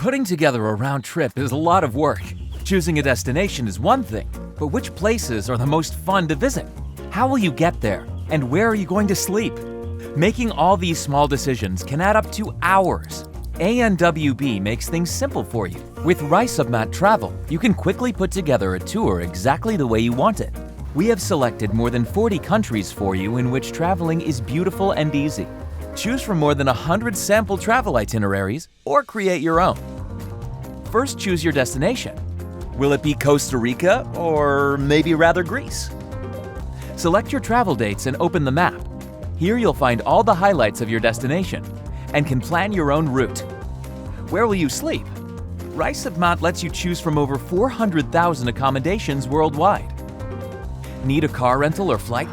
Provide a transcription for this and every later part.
Putting together a round trip is a lot of work. Choosing a destination is one thing, but which places are the most fun to visit? How will you get there? And where are you going to sleep? Making all these small decisions can add up to hours. ANWB makes things simple for you. With Reisopmaat Travel, you can quickly put together a tour exactly the way you want it. We have selected more than 40 countries for you in which traveling is beautiful and easy. Choose from more than 100 sample travel itineraries or create your own. First, choose your destination. Will it be Costa Rica or maybe rather Greece? Select your travel dates and open the map. Here you'll find all the highlights of your destination and can plan your own route. Where will you sleep? Reisopmaat lets you choose from over 400,000 accommodations worldwide. Need a car rental or flight?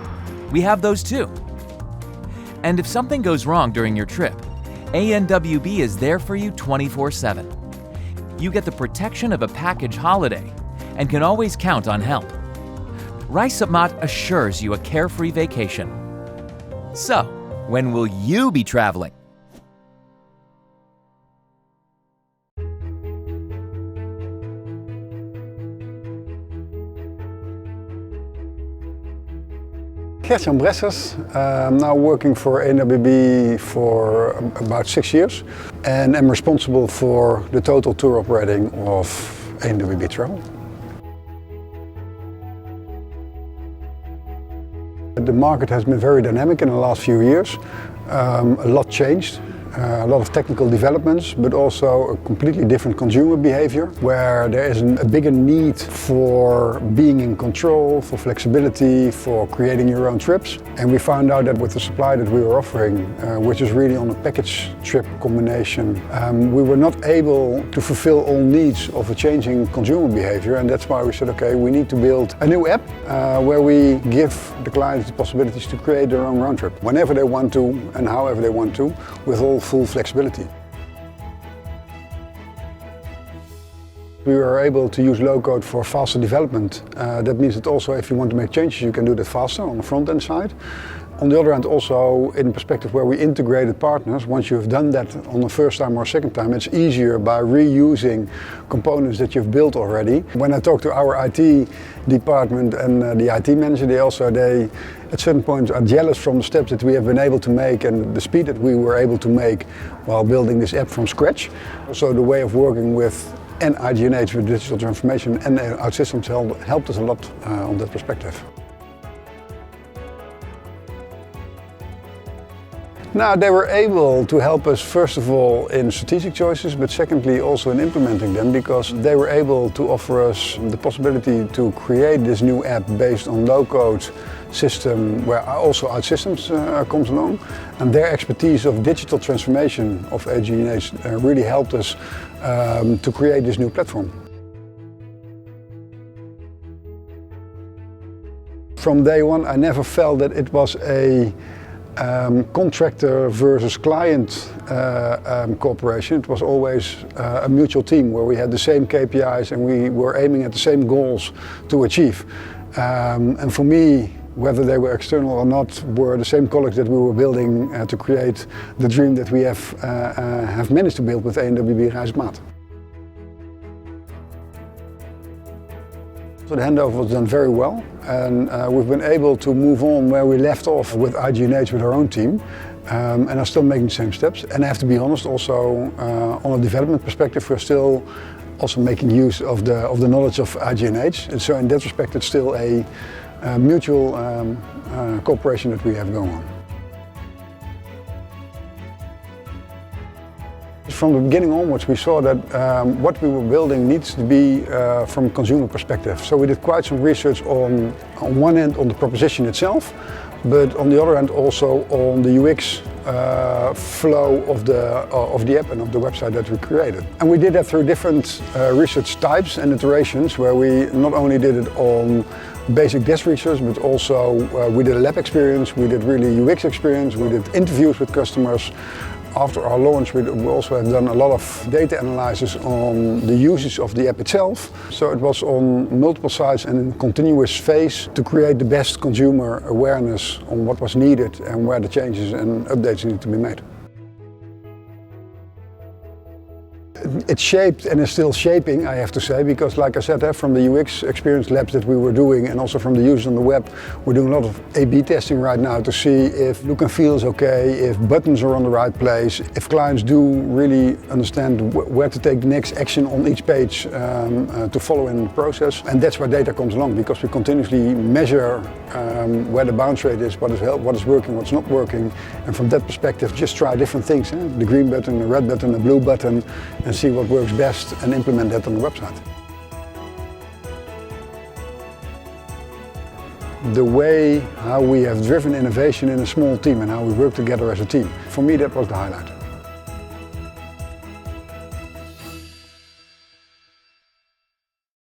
We have those too. And if something goes wrong during your trip, ANWB is there for you 24/7. You get the protection of a package holiday and can always count on help. Reisopmaat assures you a carefree vacation. So, when will you be traveling? I'm now working for ANWB for about 6 years and am responsible for the total tour operating of ANWB Travel. The market has been very dynamic in the last few years. A lot changed. A lot of technical developments, but also a completely different consumer behavior, where there is a bigger need for being in control, for flexibility, for creating your own trips. And we found out that with the supply that we were offering, which is really on a package trip combination, we were not able to fulfill all needs of a changing consumer behavior. And that's why we said, okay, we need to build a new app where we give the clients the possibilities to create their own round trip, whenever they want to and however they want to, with all full flexibility. We were able to use low-code for faster development. That means that also if you want to make changes, you can do that faster on the front-end side. On the other hand, also in perspective where we integrated partners, once you have done that on the first time or second time, it's easier by reusing components that you've built already. When I talk to our IT department and the IT manager, they at certain points are jealous from the steps that we have been able to make and the speed that we were able to make while building this app from scratch. So the way of working with IG&H with digital transformation and our systems helped us a lot on that perspective. Now, they were able to help us first of all in strategic choices, but secondly also in implementing them, because they were able to offer us the possibility to create this new app based on low-code system where also OutSystems comes along. And their expertise of digital transformation of IG&H really helped us to create this new platform. From day one, I never felt that it was a contractor versus client cooperation. It was always a mutual team where we had the same KPIs and we were aiming at the same goals to achieve. And for me, whether they were external or not, were the same colleagues that we were building to create the dream that we have managed to build with ANWB Reisopmaat. So the handover was done very well, and we've been able to move on where we left off with IG&H with our own team, and are still making the same steps. And I have to be honest, also on a development perspective, we're still also making use of the knowledge of IG&H. And so in that respect, it's still a mutual cooperation that we have going on. From the beginning onwards, we saw that what we were building needs to be from a consumer perspective. So we did quite some research on one hand on the proposition itself, but on the other hand also on the UX flow of the app and of the website that we created. And we did that through different research types and iterations, where we not only did it on basic desk research, but also we did a lab experience, we did really UX experience, we did interviews with customers. After our launch, we also have done a lot of data analysis on the usage of the app itself. So it was on multiple sides and in continuous phase to create the best consumer awareness on what was needed and where the changes and updates need to be made. It's shaped and is still shaping, I have to say, because like I said, from the UX experience labs that we were doing and also from the users on the web, we're doing a lot of A/B testing right now to see if look and feel is okay, if buttons are on the right place, if clients do really understand where to take the next action on each page to follow in the process. And that's where data comes along, because we continuously measure where the bounce rate is, what is working, what's not working, and from that perspective just try different things, the green button, the red button, the blue button, and see what works best and implement that on the website. The way how we have driven innovation in a small team and how we work together as a team, for me that was the highlight.